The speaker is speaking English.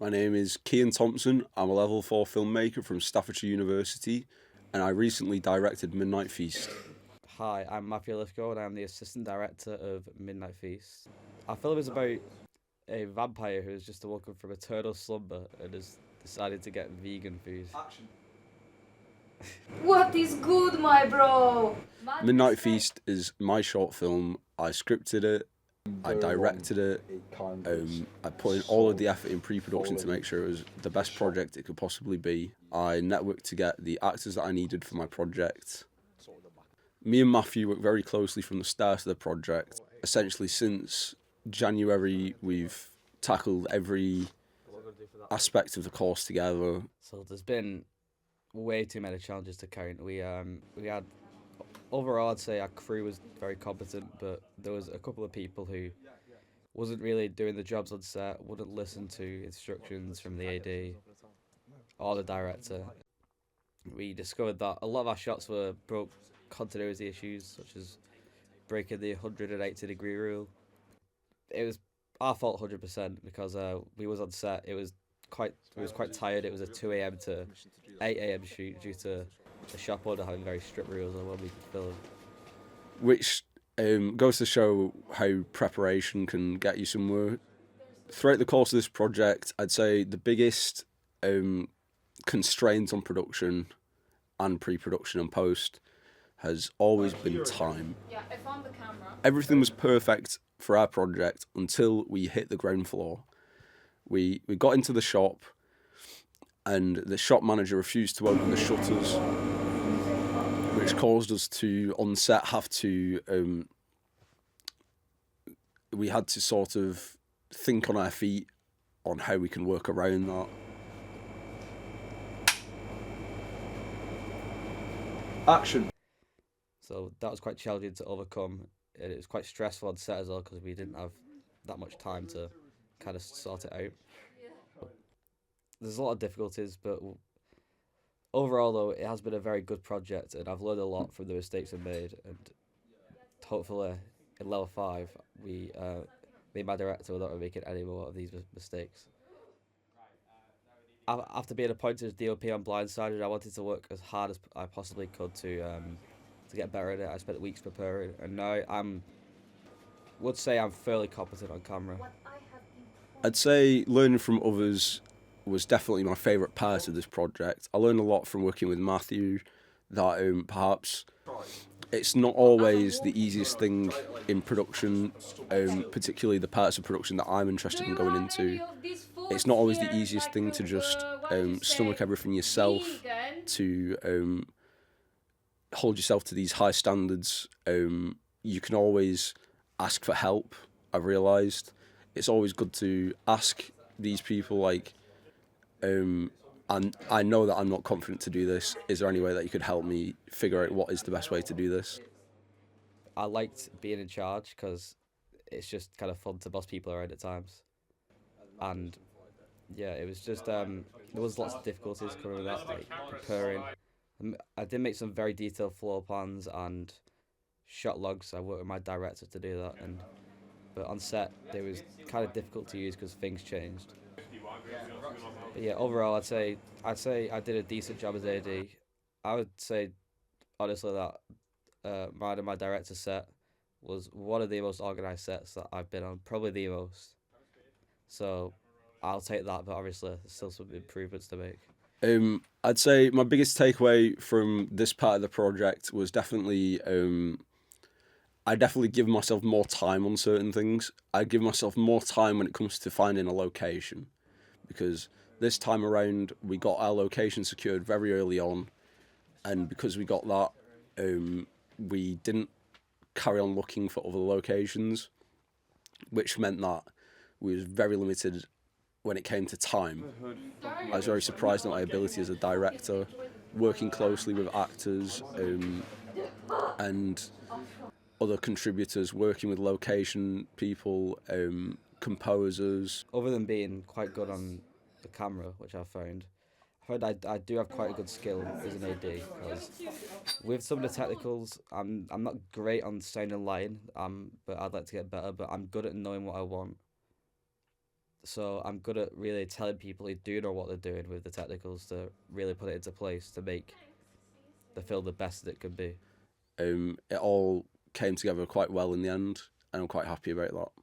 My name is Cian Thompson. I'm a level 4 filmmaker from Staffordshire University, and I recently directed Midnight Feast. Hi, I'm Matthew Lithgow and I'm the assistant director of Midnight Feast. Our film is about a vampire who has just awoken from eternal slumber and has decided to get vegan food. What is good, my bro? Midnight Feast is my short film. I scripted it, I directed it, I put in all of the effort in pre-production to make sure it was the best project it could possibly be. I networked to get the actors that I needed for my project. Me and Matthew worked very closely from the start of the project. Essentially, since January, we've tackled every aspect of the course together. So there's been way too many challenges to count. We had overall I'd say our crew was very competent, but there was a couple of people who wasn't really doing the jobs on set, wouldn't listen to instructions from the AD or the director. We discovered that a lot of our shots were broke continuity issues, such as breaking the 180-degree rule. It was our fault 100% because we was on set. We was quite tired. It was a 2 a.m. to 8 a.m. shoot due to the shop owner having very strict rules on when we could film. Which goes to show how preparation can get you somewhere. Throughout the course of this project, I'd say the biggest constraint on production and pre-production and post has always been time. Yeah, I found the camera. Everything was perfect for our project until we hit the ground floor. We got into the shop and the shop manager refused to open the shutters, which caused us to, on set, have to... we had to sort of think on our feet on how we can work around that. Action. So that was quite challenging to overcome. And it was quite stressful on set as well because we didn't have that much time to kind of sort it out. There's a lot of difficulties, but overall, though, it has been a very good project, and I've learned a lot from the mistakes I've made. And hopefully, in level 5, me and my director will not be making any more of these mistakes. After being appointed as DOP on Blindsided, I wanted to work as hard as I possibly could to get better at it. I spent weeks preparing, and now would say I'm fairly competent on camera. I'd say learning from others was definitely my favourite part of this project. I learned a lot from working with Matthew, that perhaps it's not always the easiest thing in production, particularly the parts of production that I'm interested in going into. It's not always the easiest thing to just stomach everything yourself, to hold yourself to these high standards. You can always ask for help, I've realised. It's always good to ask these people, like, and I know that I'm not confident to do this. Is there any way that you could help me figure out what is the best way to do this? I liked being in charge because it's just kind of fun to boss people around at times. And yeah, it was just, there was lots of difficulties coming with that, like preparing. I did make some very detailed floor plans and shot logs. I worked with my director to do that, but on set it was kind of difficult to use because things changed. But yeah, overall, I'd say I did a decent job as AD. I would say honestly that mine and my director's set was one of the most organised sets that I've been on, probably the most. So I'll take that, but obviously there's still some improvements to make. I'd say my biggest takeaway from this part of the project was definitely I definitely give myself more time on certain things. I give myself more time when it comes to finding a location, because this time around we got our location secured very early on, and because we got that, we didn't carry on looking for other locations, which meant that we was very limited when it came to time. I was very surprised at my ability as a director, working closely with actors and other contributors, working with location people, composers. Other than being quite good on the camera, which I found I do have quite a good skill as an AD, because with some of the technicals, I'm not great on sound and lighting, but I'd like to get better. But I'm good at knowing what I want. So I'm good at really telling people who do know what they're doing with the technicals to really put it into place to make the film the best that it could be. It all came together quite well in the end, and I'm quite happy about that.